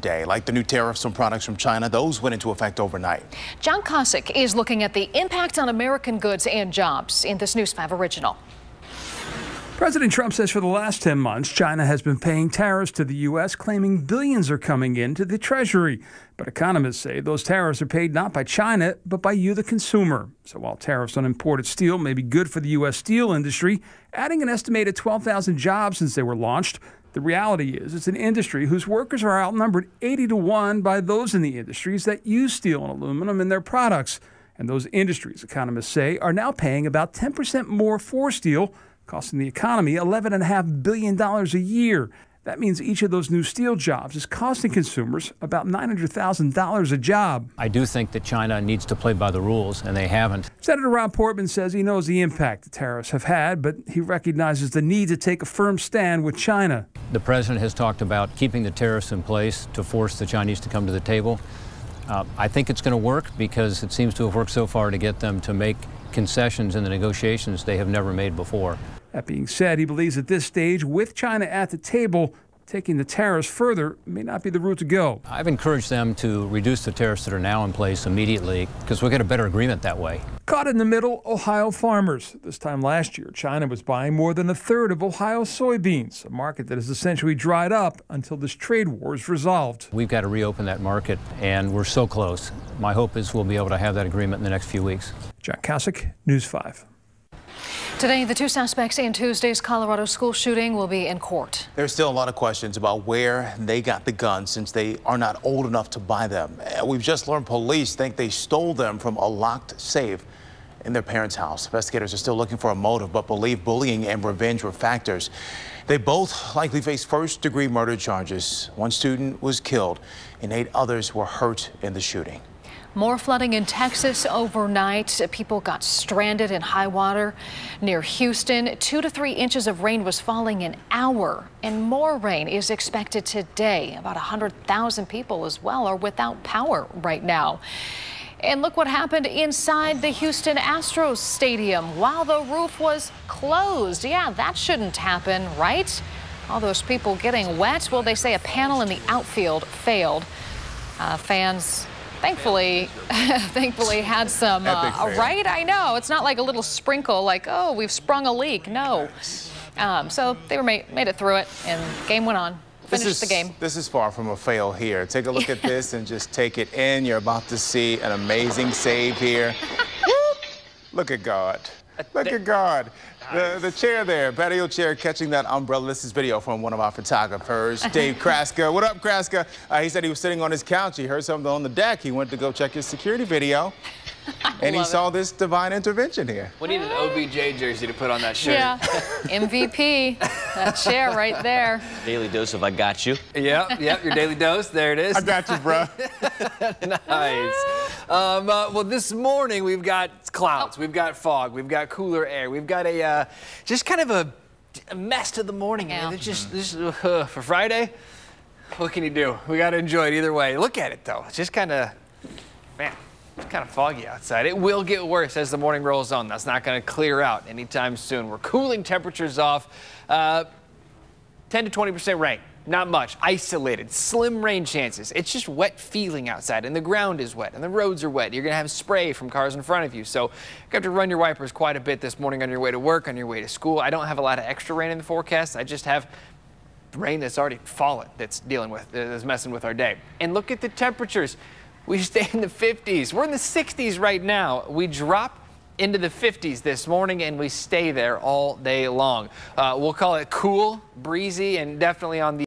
day. Like the new tariffs on products from China, those went into effect overnight. John Kosick is looking at the impact on American goods and jobs in this News 5 original. President Trump says for the last 10 months, China has been paying tariffs to the U.S., claiming billions are coming into the Treasury. But economists say those tariffs are paid not by China, but by you, the consumer. So while tariffs on imported steel may be good for the U.S. steel industry, adding an estimated 12,000 jobs since they were launched, the reality is it's an industry whose workers are outnumbered 80 to 1 by those in the industries that use steel and aluminum in their products. And those industries, economists say, are now paying about 10% more for steel, costing the economy $11.5 billion a year. That means each of those new steel jobs is costing consumers about $900,000 a job. I do think that China needs to play by the rules, and they haven't. Senator Rob Portman says he knows the impact the tariffs have had, but he recognizes the need to take a firm stand with China. The president has talked about keeping the tariffs in place to force the Chinese to come to the table. I think it's going to work because it seems to have worked so far to get them to make concessions in the negotiations they have never made before. That being said, he believes at this stage, with China at the table, taking the tariffs further may not be the route to go. I've encouraged them to reduce the tariffs that are now in place immediately because we'll get a better agreement that way. Caught in the middle, Ohio farmers. This time last year, China was buying more than a third of Ohio's soybeans, a market that has essentially dried up until this trade war is resolved. We've got to reopen that market, and we're so close. My hope is we'll be able to have that agreement in the next few weeks. John Kosick, News 5. Today, the two suspects in Tuesday's Colorado school shooting will be in court. There's still a lot of questions about where they got the guns since they are not old enough to buy them. We've just learned police think they stole them from a locked safe in their parents' house. Investigators are still looking for a motive, but believe bullying and revenge were factors. They both likely face first-degree murder charges. One student was killed and 8 others were hurt in the shooting. More flooding in Texas overnight. People got stranded in high water near Houston. 2 to 3 inches of rain was falling an hour, and more rain is expected today. About 100,000 people as well are without power right now. And look what happened inside the Houston Astros stadium while the roof was closed. Yeah, that shouldn't happen, right? All those people getting wet. Well, they say a panel in the outfield failed. Fans thankfully had some, right? I know. It's not like a little sprinkle like, oh, we've sprung a leak. No. So they were made it through it, and game went on. Finished the game. This is far from a fail here. Take a look at this and just take it in. You're about to see an amazing save here. Look at God. Look at God. The chair there, patio chair, catching that umbrella. This is video from one of our photographers, Dave Kraska. What up, Kraska? He said he was sitting on his couch. He heard something on the deck. He went to go check his security video. And he saw this divine intervention here. We need an OBJ jersey to put on that shirt. Yeah, MVP, that chair right there. Daily dose of I got you. Yep, your daily dose. There it is. I got you, bro. Nice. Well, this morning we've got clouds, we've got fog, we've got cooler air, we've got a just kind of a mess to the morning. Yeah. It's just for Friday. What can you do? We got to enjoy it either way. Look at it though. It's just kind of, man. It's kind of foggy outside. It will get worse as the morning rolls on. That's not going to clear out anytime soon. We're cooling temperatures off. 10 to 20% rain. Not much. Isolated. Slim rain chances. It's just wet feeling outside, and the ground is wet, and the roads are wet. You're going to have spray from cars in front of you. So you have to run your wipers quite a bit this morning on your way to work, on your way to school. I don't have a lot of extra rain in the forecast. I just have rain that's already fallen that's messing with our day. And look at the temperatures. We stay in the 50s. We're in the 60s right now. We drop into the 50s this morning, and we stay there all day long. We'll call it cool, breezy, and definitely on the